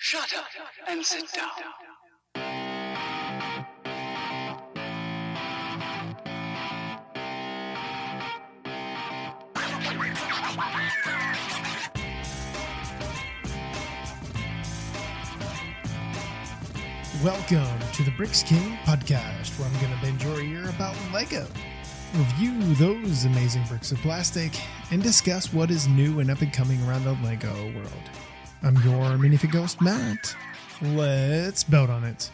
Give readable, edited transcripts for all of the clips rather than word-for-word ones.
Shut up and sit down. Welcome to the Bricks King podcast, where I'm going to bend your ear about Lego, review those amazing bricks of plastic, and discuss what is new and up and coming around the Lego world. I'm your Minifigure ghost, Matt. Let's build on it.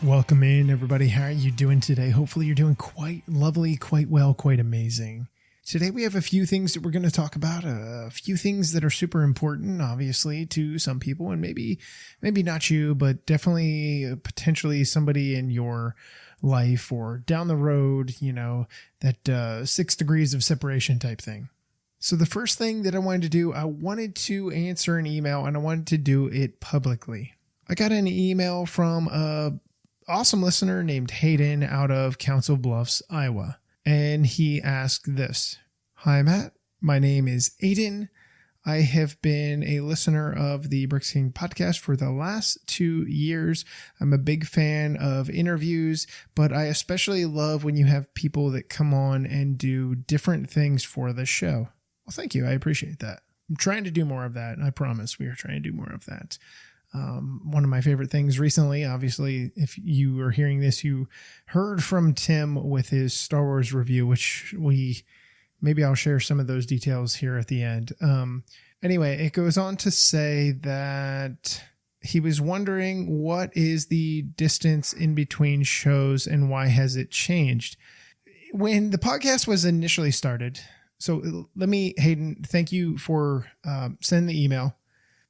Welcome in, everybody. How are you doing today? Hopefully you're doing quite lovely, quite well, quite amazing. Today we have a few things that we're going to talk about, a few things that are super important, obviously, to some people, and maybe not you, but definitely potentially somebody in your life or down the road, that 6 degrees of separation type thing. So the first thing that I wanted to do, I wanted to answer an email, and I wanted to do it publicly. I got an email from an awesome listener named Hayden out of Council Bluffs, Iowa. And he asked this: "Hi, Matt. My name is Hayden. I have been a listener of the Bricks King podcast for the last 2 years. I'm a big fan of interviews, but I especially love when you have people that come on and do different things for the show." Well, thank you. I appreciate that. I'm trying to do more of that. I promise we are trying to do more of that. One of my favorite things recently, obviously, if you are hearing this, you heard from Tim with his Star Wars review, which maybe I'll share some of those details here at the end. Anyway, it goes on to say that he was wondering, what is the distance in between shows and why has it changed? When the podcast was initially started, so Hayden, thank you for sending the email.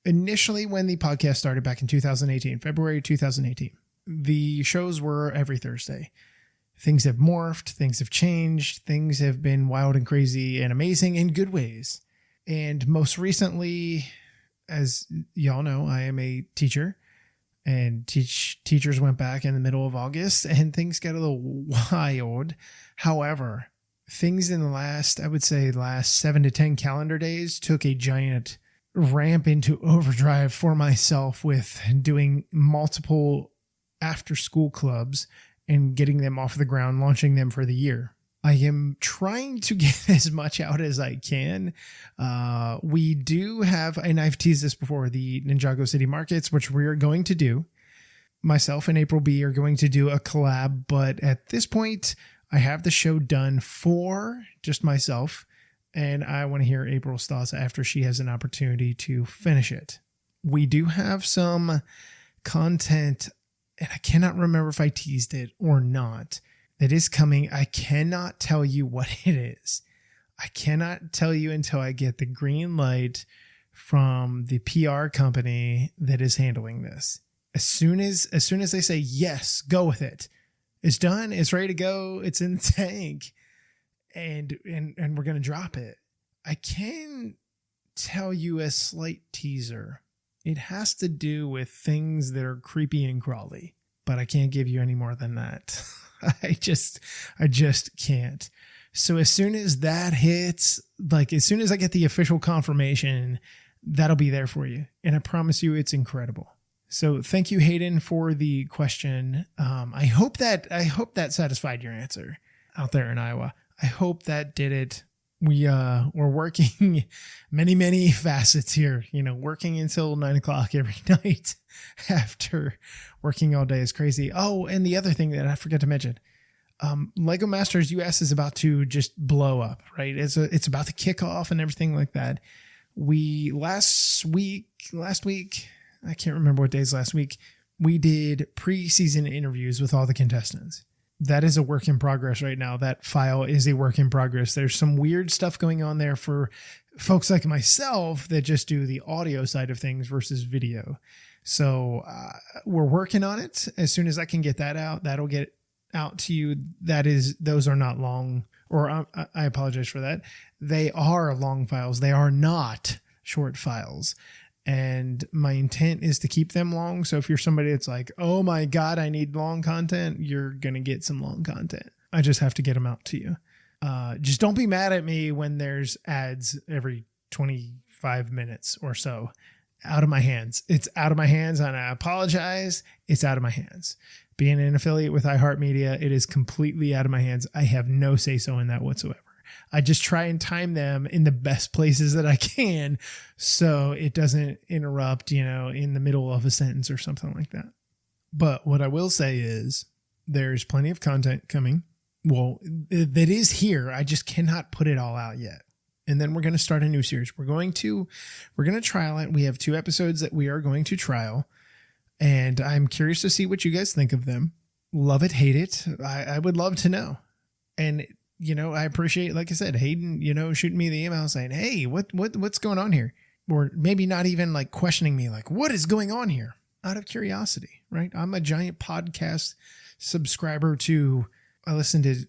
Initially, when the podcast started back in 2018, February 2018, the shows were every Thursday. Things have morphed, things have changed, things have been wild and crazy and amazing in good ways. And most recently, as y'all know, I am a teacher, and teachers went back in the middle of August, and things got a little wild. However, things in the last 7 to 10 calendar days took a giant ramp into overdrive for myself with doing multiple after school clubs and getting them off the ground, launching them for the year. I am trying to get as much out as I can. We do have, and I've teased this before, the Ninjago City Markets, which we're going to do. Myself and April B are going to do a collab, but at this point, I have the show done for just myself, and I want to hear April's thoughts after she has an opportunity to finish it. We do have some content, and I cannot remember if I teased it or not, that is coming. I cannot tell you what it is. I cannot tell you until I get the green light from the PR company that is handling this. As soon as they say, yes, go with it. It's done. It's ready to go. It's in the tank. And we're going to drop it. I can tell you a slight teaser. It has to do with things that are creepy and crawly, but I can't give you any more than that. I just can't. So as soon as that hits, as soon as I get the official confirmation, that'll be there for you. And I promise you it's incredible. So thank you, Hayden, for the question. I hope that satisfied your answer out there in Iowa. I hope that did it. We're working many facets here, working until 9:00 every night after working all day is crazy. Oh, and the other thing that I forgot to mention, Lego Masters US is about to just blow up, right? It's about to kick off and everything like that. Last week, I can't remember what days last week, we did pre-season interviews with all the contestants. That is a work in progress right now. That file is a work in progress. There's some weird stuff going on there for folks like myself that just do the audio side of things versus video. So we're working on it. As soon as I can get that out, that'll get out to you. Those are not long, or I apologize for that. They are long files. They are not short files. And my intent is to keep them long. So if you're somebody that's like, oh my God, I need long content, you're going to get some long content. I just have to get them out to you. Just don't be mad at me when there's ads every 25 minutes or so. out of my hands. It's out of my hands, and I apologize. It's out of my hands. Being an affiliate with iHeartMedia, it is completely out of my hands. I have no say-so in that whatsoever. I just try and time them in the best places that I can so it doesn't interrupt, in the middle of a sentence or something like that. But what I will say is there's plenty of content coming. Well, that is here. I just cannot put it all out yet. And then we're going to start a new series. We're going to trial it. We have 2 episodes that we are going to trial. And I'm curious to see what you guys think of them. Love it, hate it. I would love to know. And, I appreciate, like I said, Hayden, shooting me the email saying, hey, what's going on here? Or maybe not even like questioning me, like, what is going on here? Out of curiosity, right? I'm a giant podcast subscriber to, I listened to,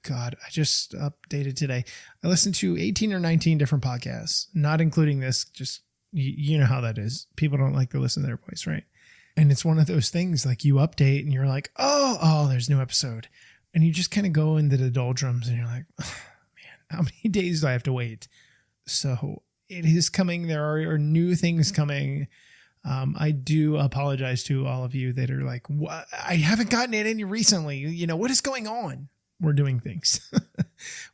God, I just updated today. I listened to 18 or 19 different podcasts, not including this. Just, you know how that is. People don't like to listen to their voice, right? And it's one of those things like you update and you're like, oh, there's a new episode. And you just kind of go into the doldrums and you're like, oh, man, how many days do I have to wait? So it is coming. There are new things coming. I do apologize to all of you that are like, what? I haven't gotten it any recently. What is going on? We're doing things.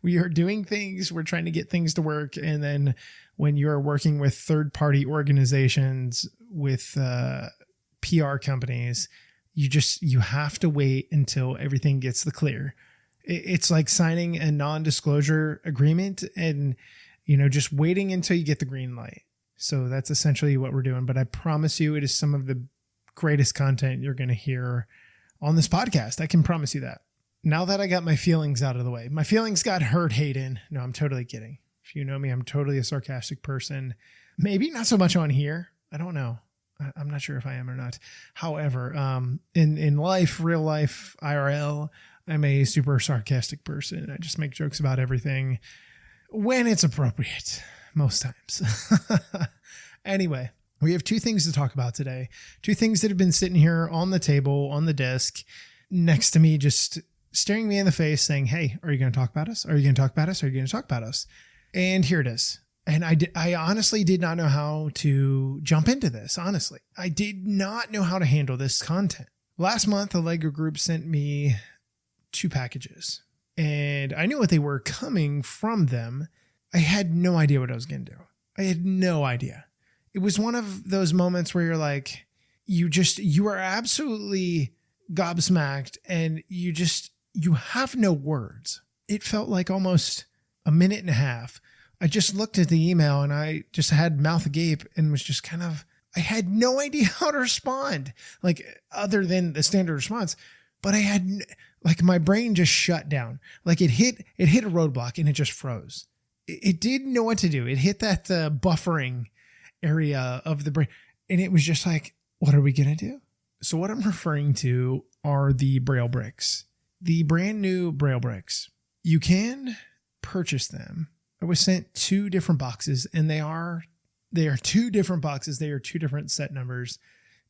We are doing things. We're trying to get things to work. And then when you're working with third-party organizations, with PR companies, you have to wait until everything gets the clear. It's like signing a non-disclosure agreement and, just waiting until you get the green light. So that's essentially what we're doing. But I promise you, it is some of the greatest content you're going to hear on this podcast. I can promise you that. Now that I got my feelings out of the way, my feelings got hurt, Hayden. No, I'm totally kidding. If you know me, I'm totally a sarcastic person. Maybe not so much on here. I don't know. I'm not sure if I am or not. However, in life, real life, IRL, I'm a super sarcastic person. I just make jokes about everything when it's appropriate, most times. Anyway, we have 2 things to talk about today. 2 things that have been sitting here on the table, on the desk, next to me, just staring me in the face saying, hey, are you going to talk about us? Are you going to talk about us? Are you going to talk about us? And here it is. And I honestly did not know how to jump into this. Honestly, I did not know how to handle this content. Last month, the Lego group sent me 2 packages and I knew what they were coming from them. I had no idea what I was going to do. I had no idea. It was one of those moments where you're like, you are absolutely gobsmacked and you have no words. It felt like almost a minute and a half. I just looked at the email and I just had mouth agape and was just I had no idea how to respond, like other than the standard response, but I had my brain just shut down. Like it hit a roadblock and it just froze. It didn't know what to do. It hit that buffering area of the brain and it was just like, what are we going to do? So what I'm referring to are the Braille Bricks, the brand new Braille Bricks. You can purchase them. I was sent 2 different boxes and they are 2 different boxes. They are 2 different set numbers,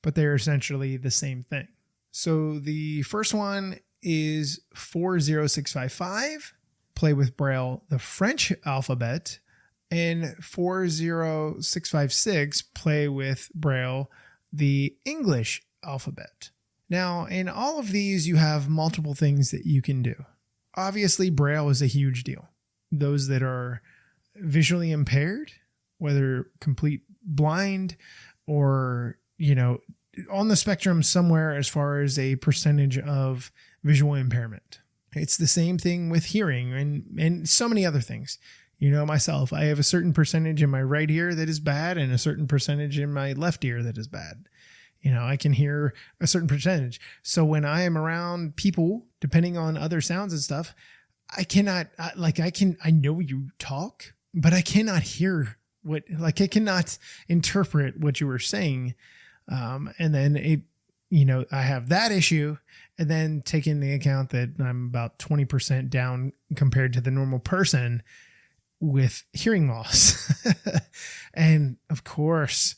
but they're essentially the same thing. So the first one is 40655, play with Braille, the French alphabet, and 40656, play with Braille, the English alphabet. Now, in all of these, you have multiple things that you can do. Obviously, Braille is a huge deal. Those that are visually impaired, whether complete blind or, on the spectrum somewhere as far as a percentage of visual impairment. It's the same thing with hearing and so many other things. Myself, I have a certain percentage in my right ear that is bad and a certain percentage in my left ear that is bad. I can hear a certain percentage. So when I am around people, depending on other sounds and stuff, I know you talk, but I cannot hear I cannot interpret what you were saying. And then I have that issue, and then take into account that I'm about 20% down compared to the normal person with hearing loss. And of course,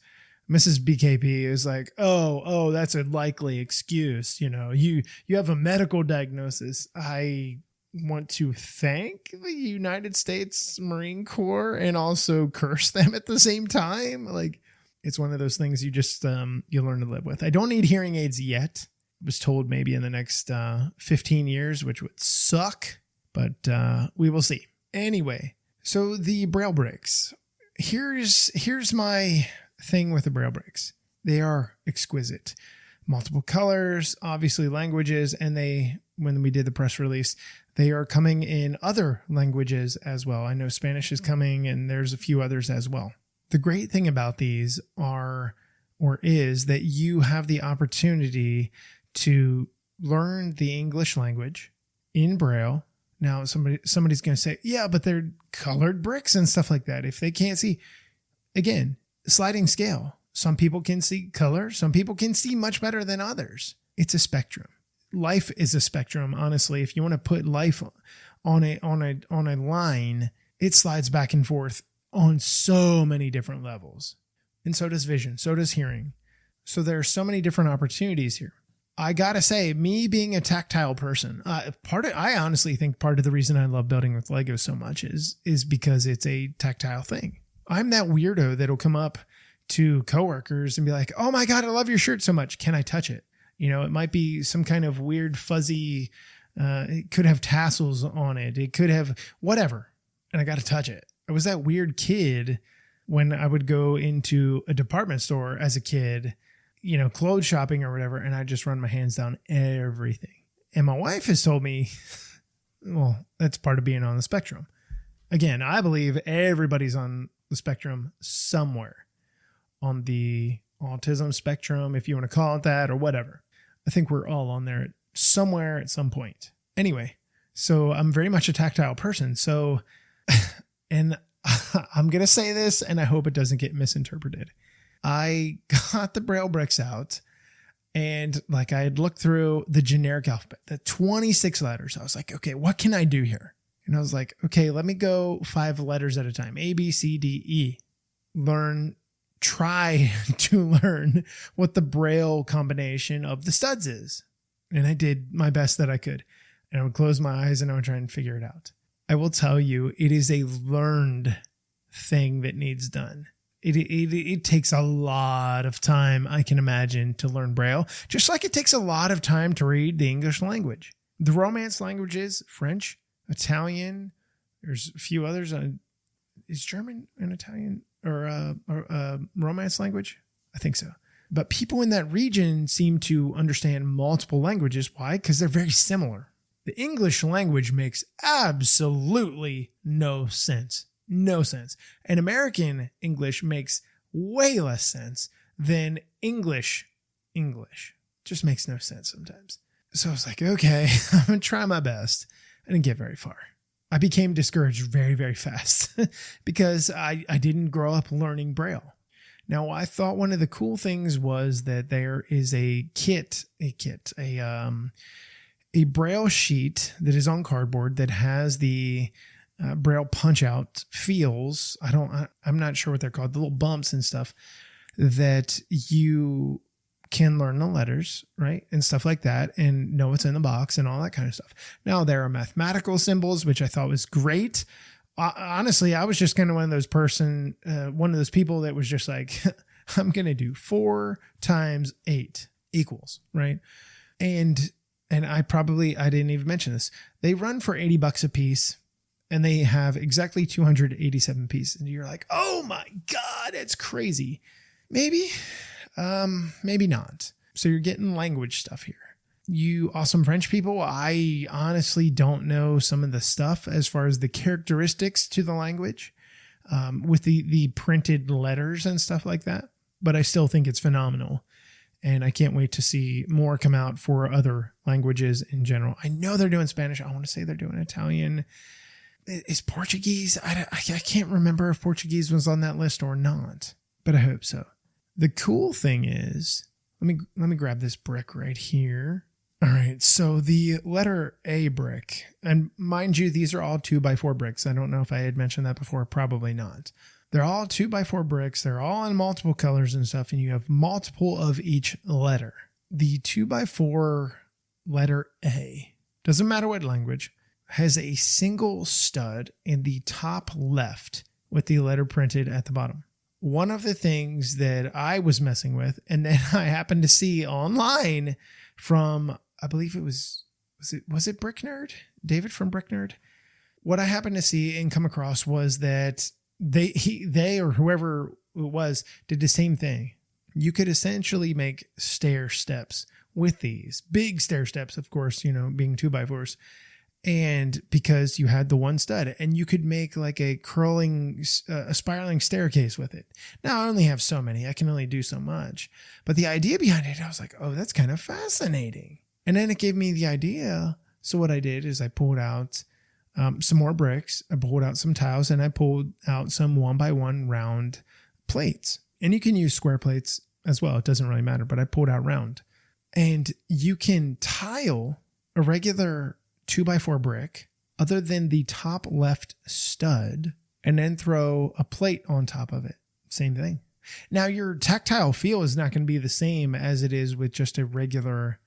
Mrs. BKP is like, oh, that's a likely excuse. You have a medical diagnosis. I want to thank the United States Marine Corps and also curse them at the same time. Like, It's one of those things you just, you learn to live with. I don't need hearing aids yet. I was told maybe in the next 15 years, which would suck, but we will see. Anyway, so the Braille Bricks. Here's my thing with the Braille Bricks. They are exquisite. Multiple colors, obviously languages, and when we did the press release, they are coming in other languages as well. I know Spanish is coming, and there's a few others as well. The great thing about these is that you have the opportunity to learn the English language in Braille. Now, somebody's going to say, yeah, but they're colored bricks and stuff like that. If they can't see, again, sliding scale. Some people can see color. Some people can see much better than others. It's a spectrum. Life is a spectrum. Honestly, if you want to put life on a line, it slides back and forth on so many different levels. And so does vision. So does hearing. So there are so many different opportunities here. I gotta say, me being a tactile person, I honestly think part of the reason I love building with Lego so much is because it's a tactile thing. I'm that weirdo that'll come up to coworkers and be like, oh my God, I love your shirt so much. Can I touch it? You know, it might be some kind of weird fuzzy, it could have tassels on it. It could have whatever. And I got to touch it. I was that weird kid when I would go into a department store as a kid, you know, clothes shopping or whatever. And I just run my hands down everything. And my wife has told me, well, that's part of being on the spectrum. Again, I believe everybody's on the spectrum somewhere. On the autism spectrum, if you want to call it that, or whatever. I think we're all on there somewhere at some point. Anyway, so I'm very much a tactile person. So, and I'm going to say this, and I hope it doesn't get misinterpreted. I got the Braille Bricks out, and like I had looked through the generic alphabet, the 26 letters. I was like, okay, what can I do here? And I was like, okay, let me go 5 letters at a time. A, B, C, D, E. Try to learn what the Braille combination of the studs is. And I did my best that I could. And I would close my eyes and I would try and figure it out. I will tell you, it is a learned thing that needs done. It takes a lot of time, I can imagine, to learn Braille, just like it takes a lot of time to read the English language. The Romance languages, French, Italian, there's a few others. Is German and Italian or Romance language? I think so. But people in that region seem to understand multiple languages. Why? Because they're very similar. The English language makes absolutely no sense. No sense. And American English makes way less sense than English. Just makes no sense sometimes. So I was like, okay, I'm going to try my best. I didn't get very far. I became discouraged very, very fast because I didn't grow up learning Braille. Now, I thought one of the cool things was that there is a Braille sheet that is on cardboard that has the Braille punch out feels. I'm not sure what they're called, the little bumps and stuff that you can learn the letters, right? And stuff like that, and know what's in the box and all that kind of stuff. Now, there are mathematical symbols, which I thought was great. Honestly, I was just kind of one of those people that was just like, I'm going to do 4 times 8 equals, right? And I didn't even mention this. They run for $80 a piece, and they have exactly 287 pieces. And you're like, oh my God, it's crazy. Maybe not. So you're getting language stuff here. You awesome French people, I honestly don't know some of the stuff as far as the characteristics to the language with the printed letters and stuff like that. But I still think it's phenomenal. And I can't wait to see more come out for other languages in general. I know they're doing Spanish. I want to say they're doing Italian. Is Portuguese? I can't remember if Portuguese was on that list or not, but I hope so. The cool thing is, let me grab this brick right here. All right, so the letter A brick, and mind you, these are all 2x4 bricks. I don't know if I had mentioned that before, probably not. They're all 2x4 bricks. They're all in multiple colors and stuff, and you have multiple of each letter. The 2x4 letter A, doesn't matter what language, has a single stud in the top left with the letter printed at the bottom. one of the things that I was messing with, and then I happened to see online from, I believe it was it Brick Nerd? David from Brick Nerd? What I happened to see and come across was that they or whoever it was did the same thing. You could essentially make stair steps with these big stair steps, of course, being 2x4s. And because you had the one stud, and you could make like a spiraling staircase with it. Now I only have so many, I can only do so much, but the idea behind it, I was like, oh, that's kind of fascinating. And then it gave me the idea. So what I did is I pulled out some more bricks, I pulled out some tiles, and I pulled out some 1x1 round plates. And you can use square plates as well. It doesn't really matter, but I pulled out round. And you can tile a regular 2x4 brick other than the top left stud and then throw a plate on top of it. Same thing. Now your tactile feel is not going to be the same as it is with just a regular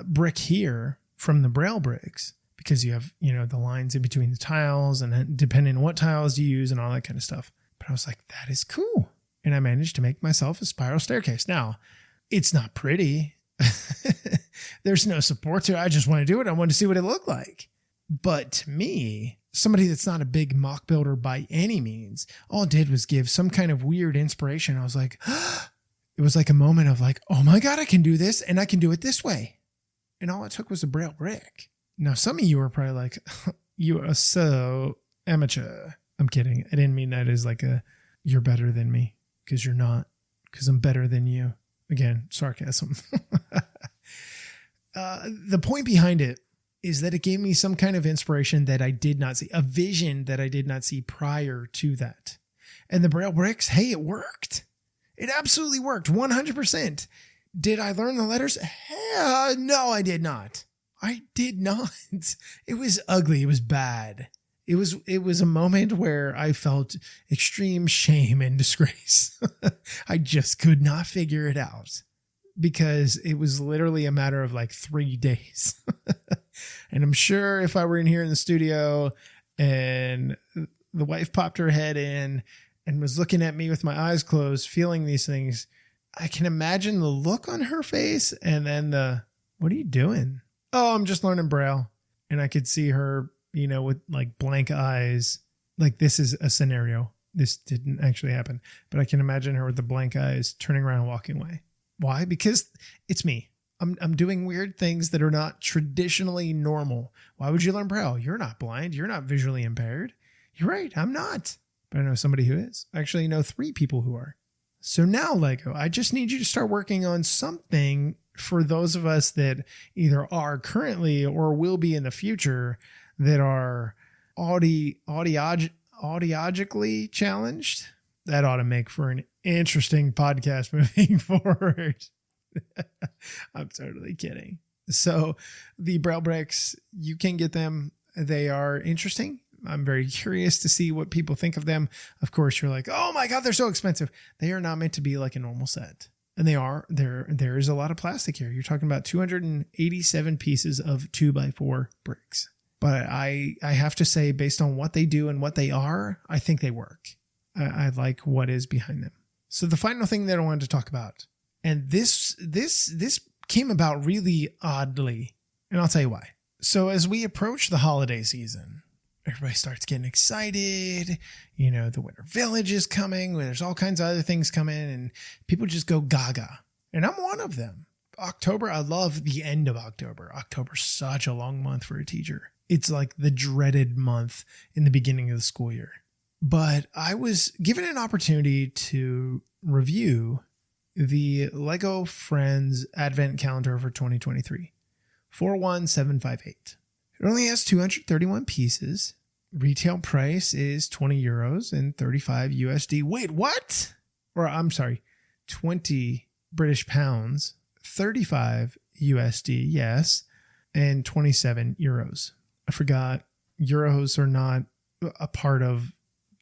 brick here from the Braille Bricks, because you have, the lines in between the tiles and depending on what tiles you use and all that kind of stuff. But I was like, that is cool. And I managed to make myself a spiral staircase. Now, it's not pretty. There's no support to it. I just want to do it. I want to see what it looked like. But to me, somebody that's not a big mock builder by any means, all it did was give some kind of weird inspiration. I was like, it was like a moment of like, oh my God, I can do this, and I can do it this way. And all it took was a Braille brick. Now, some of you are probably like, you are so amateur. I'm kidding. I didn't mean that as like you're better than me, because you're not, because I'm better than you. Again, sarcasm. The point behind it is that it gave me some kind of inspiration that I did not see, a vision that I did not see prior to that. And the Braille Bricks, hey, it worked. It absolutely worked, 100%. Did I learn the letters? Hell, no, I did not. I did not. It was ugly. It was bad. It was a moment where I felt extreme shame and disgrace. I just could not figure it out, because it was literally a matter of like 3 days. And I'm sure if I were in here in the studio and the wife popped her head in and was looking at me with my eyes closed, feeling these things, I can imagine the look on her face, and then what are you doing? Oh, I'm just learning Braille. And I could see her, with like blank eyes. Like, this is a scenario. This didn't actually happen, but I can imagine her with the blank eyes turning around and walking away. Why? Because it's me. I'm doing weird things that are not traditionally normal. Why would you learn Braille? You're not blind. You're not visually impaired. You're right. I'm not. But I know somebody who is. I actually know 3 people who are. So now, Lego, I just need you to start working on something for those of us that either are currently or will be in the future that are audiologically challenged. That ought to make for an interesting podcast moving forward. I'm totally kidding. So the Braille Bricks, you can get them. They are interesting. I'm very curious to see what people think of them. Of course, you're like, oh my God, they're so expensive. They are not meant to be like a normal set. And they are. There is a lot of plastic here. You're talking about 287 pieces of 2x4 bricks. But I have to say, based on what they do and what they are, I think they work. I like what is behind them. So the final thing that I wanted to talk about, and this came about really oddly, and I'll tell you why. So as we approach the holiday season, everybody starts getting excited. The Winter Village is coming. There's all kinds of other things coming, and people just go gaga. And I'm one of them. October, I love the end of October. October's such a long month for a teacher. It's like the dreaded month in the beginning of the school year. But I was given an opportunity to review the Lego Friends Advent Calendar for 2023, 41758. It only has 231 pieces. Retail price is 20 euros and 35 USD. Wait, what? Or I'm sorry, 20 British pounds, 35 USD, yes, and 27 euros. I forgot euros are not a part of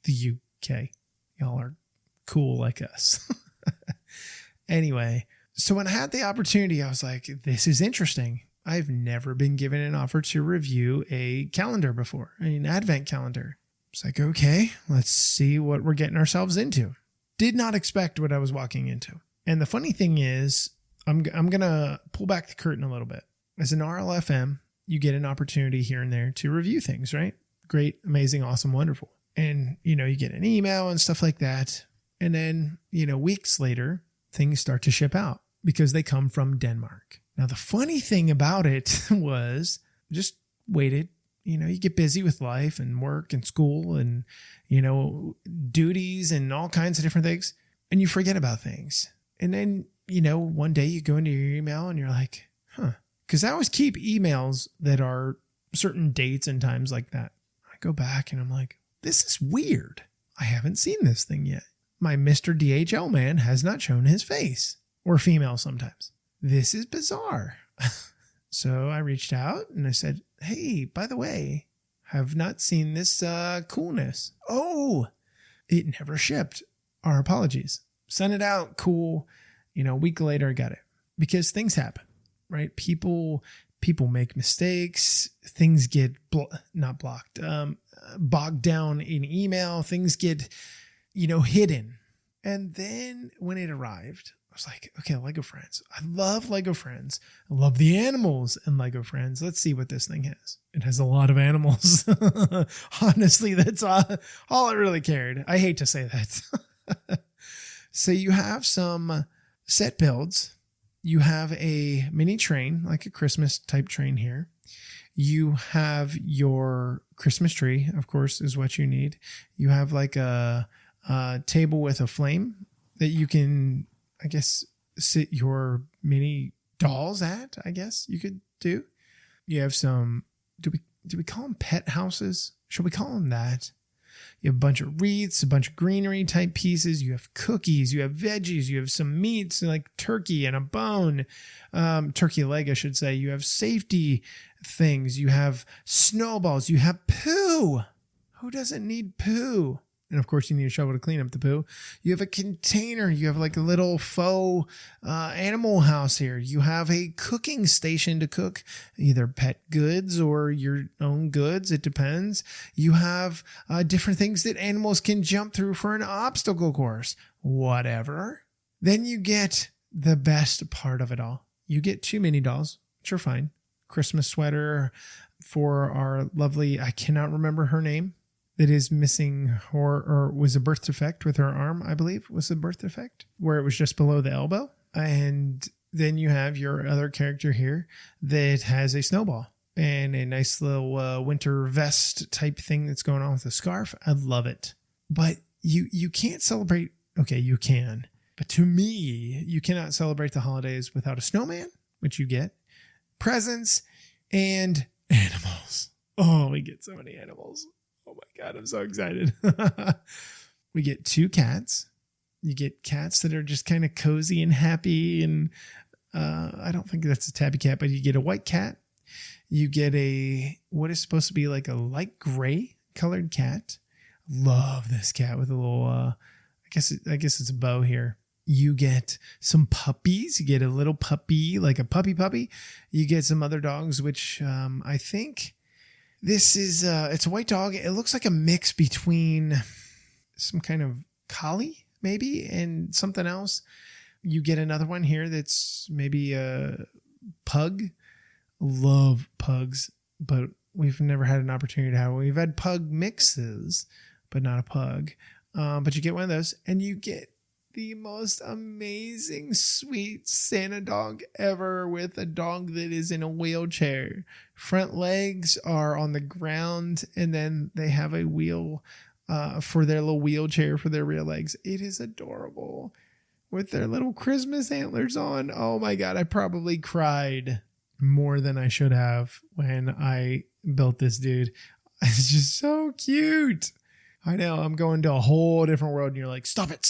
the UK. Y'all are cool like us. Anyway, so when I had the opportunity, I was like, this is interesting. I've never been given an offer to review a calendar before, an advent calendar. It's like, okay, let's see what we're getting ourselves into. Did not expect what I was walking into. And the funny thing is, I'm going to pull back the curtain a little bit. As an RLFM, you get an opportunity here and there to review things, right? Great, amazing, awesome, wonderful. And, you get an email and stuff like that. And then, weeks later, things start to ship out because they come from Denmark. Now, the funny thing about it was just waited. You get busy with life and work and school and, duties and all kinds of different things. And you forget about things. And then, one day you go into your email and you're like, because I always keep emails that are certain dates and times like that. I go back and I'm like, this is weird. I haven't seen this thing yet. My Mr. DHL man has not shown his face, or female sometimes. This is bizarre. So I reached out and I said, hey, by the way, have not seen this coolness. Oh, it never shipped. Our apologies. Sent it out. Cool. A week later, I got it. Because things happen, right? People make mistakes. Things get not blocked, bogged down in email. Things get, hidden. And then when it arrived, I was like, okay, Lego Friends. I love Lego Friends. I love the animals in Lego Friends. Let's see what this thing has. It has a lot of animals. Honestly, that's all I really cared. I hate to say that. So you have some set builds. You have a mini train, like a Christmas type train here. You have your Christmas tree, of course, is what you need. You have like a table with a flame that you can, I guess, sit your mini dolls at, I guess you could do. You have some, do we call them pet houses? Should we call them that? You have a bunch of wreaths, a bunch of greenery type pieces. You have cookies, you have veggies, you have some meats like turkey and a bone, turkey leg, I should say. You have safety things. You have snowballs. You have poo. Who doesn't need poo? And of course, you need a shovel to clean up the poo. You have a container. You have like a little faux animal house here. You have a cooking station to cook either pet goods or your own goods. It depends. You have different things that animals can jump through for an obstacle course. Whatever. Then you get the best part of it all. You get 2 mini dolls, which are fine. Christmas sweater for our lovely, I cannot remember her name, that is missing or was a birth defect with her arm, I believe, was a birth defect, where it was just below the elbow. And then you have your other character here that has a snowball and a nice little winter vest type thing that's going on with a scarf. I love it. But you can't celebrate. Okay, you can. But to me, you cannot celebrate the holidays without a snowman, which you get, presents, and animals. Oh, we get so many animals. Oh my God, I'm so excited. We get 2 cats. You get cats that are just kind of cozy and happy. And I don't think that's a tabby cat, but you get a white cat. You get what is supposed to be like a light gray colored cat. Love this cat with a little, I guess it's a bow here. You get some puppies. You get a little puppy, like a puppy. You get some other dogs, which I think... This is, it's a white dog. It looks like a mix between some kind of collie, maybe, and something else. You get another one here that's maybe a pug. Love pugs, but we've never had an opportunity to have one. We've had pug mixes, but not a pug. But you get one of those, and you get the most amazing, sweet Santa dog ever, with a dog that is in a wheelchair. Front legs are on the ground, and then they have a wheel for their little wheelchair for their rear legs. It is adorable with their little Christmas antlers on. Oh my God, I probably cried more than I should have when I built this dude. It's just so cute. I know I'm going to a whole different world and you're like, stop it.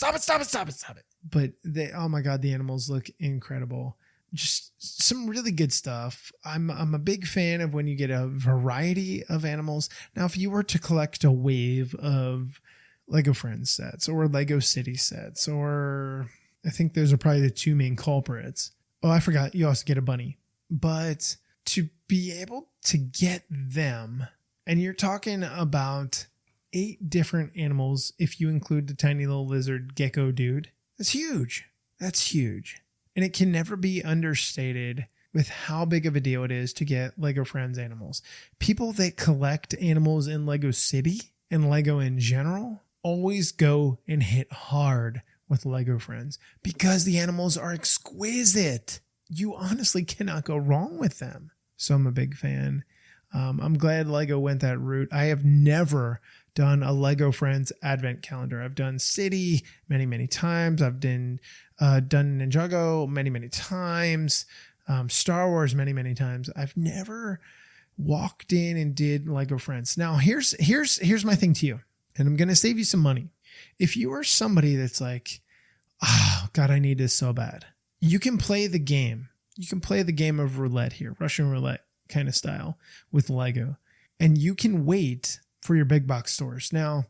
But oh my God, the animals look incredible. Just some really good stuff. I'm a big fan of when you get a variety of animals. Now, if you were to collect a wave of Lego Friends sets or Lego City sets, or I think those are probably the 2 main culprits. Oh, I forgot. You also get a bunny. But to be able to get them, and you're talking about 8 different animals if you include the tiny little lizard gecko dude. That's huge. That's huge. And it can never be understated with how big of a deal it is to get Lego Friends animals. People that collect animals in Lego City and Lego in general always go and hit hard with Lego Friends because the animals are exquisite. You honestly cannot go wrong with them. So I'm a big fan. I'm glad Lego went that route. I have never done a Lego Friends advent calendar. I've done City many, many times. I've done Ninjago many, many times. Star Wars many, many times. I've never walked in and did Lego Friends. Now here's my thing to you, and I'm going to save you some money. If you are somebody that's like, oh God, I need this so bad, you can play the game. You can play the game of roulette here, Russian roulette kind of style with Lego, and you can wait for your big box stores. Now,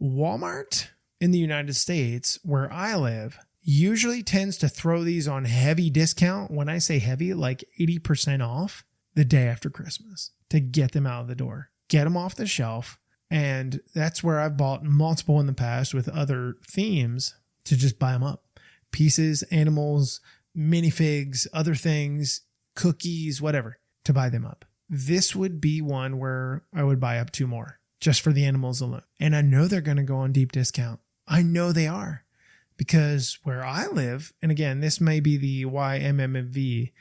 Walmart in the United States, where I live, usually tends to throw these on heavy discount. When I say heavy, like 80% off the day after Christmas to get them out of the door, get them off the shelf. And that's where I've bought multiple in the past with other themes to just buy them up. Pieces, animals, minifigs, other things, cookies, whatever, to buy them up. This would be one where I would buy up 2 more just for the animals alone. And I know they're going to go on deep discount. I know they are. Because where I live, and again, this may be the YMMV,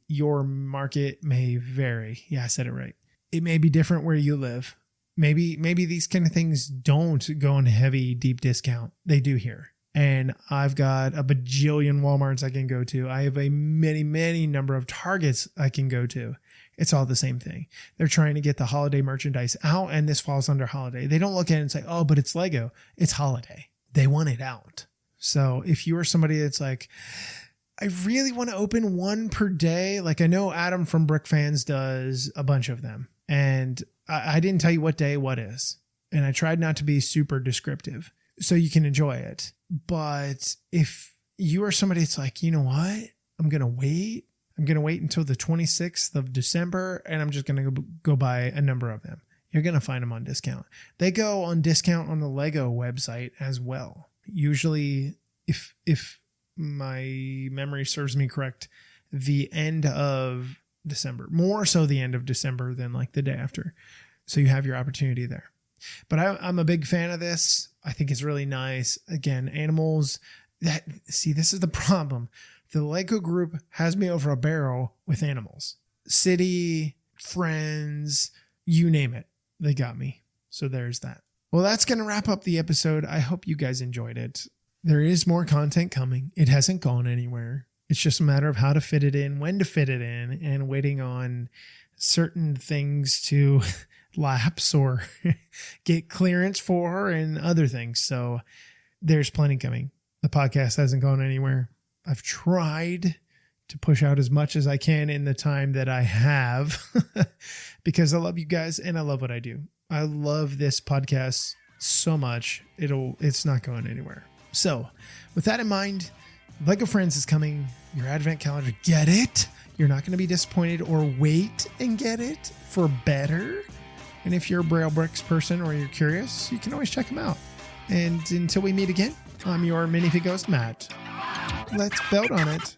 your market may vary. Yeah, I said it right. It may be different where you live. Maybe these kind of things don't go on heavy, deep discount. They do here. And I've got a bajillion Walmarts I can go to. I have a many number of Targets I can go to. It's all the same thing. They're trying to get the holiday merchandise out, and this falls under holiday. They don't look at it and say, oh, but it's Lego. It's holiday. They want it out. So if you are somebody that's like, I really want to open 1 per day. Like I know Adam from Brick Fans does a bunch of them. And I didn't tell you what day what is. And I tried not to be super descriptive so you can enjoy it. But if you are somebody that's like, you know what? I'm going to wait. I'm going to wait until the 26th of December. And I'm just going to go buy a number of them. You're going to find them on discount. They go on discount on the Lego website as well. Usually, if my memory serves me correct, the end of December, more so the end of December than like the day after. So you have your opportunity there. But I'm a big fan of this. I think it's really nice. Again, animals this is the problem. The Lego group has me over a barrel with animals. City, Friends, you name it. They got me. So there's that. Well, that's going to wrap up the episode. I hope you guys enjoyed it. There is more content coming. It hasn't gone anywhere. It's just a matter of how to fit it in, when to fit it in, and waiting on certain things to lapse or get clearance for and other things. So there's plenty coming. The podcast hasn't gone anywhere. I've tried to push out as much as I can in the time that I have because I love you guys and I love what I do. I love this podcast so much. It's not going anywhere. So with that in mind, Lego Friends is coming. Your advent calendar, get it. You're not going to be disappointed, or wait and get it for better. And if you're a Braille Bricks person or you're curious, you can always check them out. And until we meet again, I'm your minifig ghost, Matt. Let's build on it.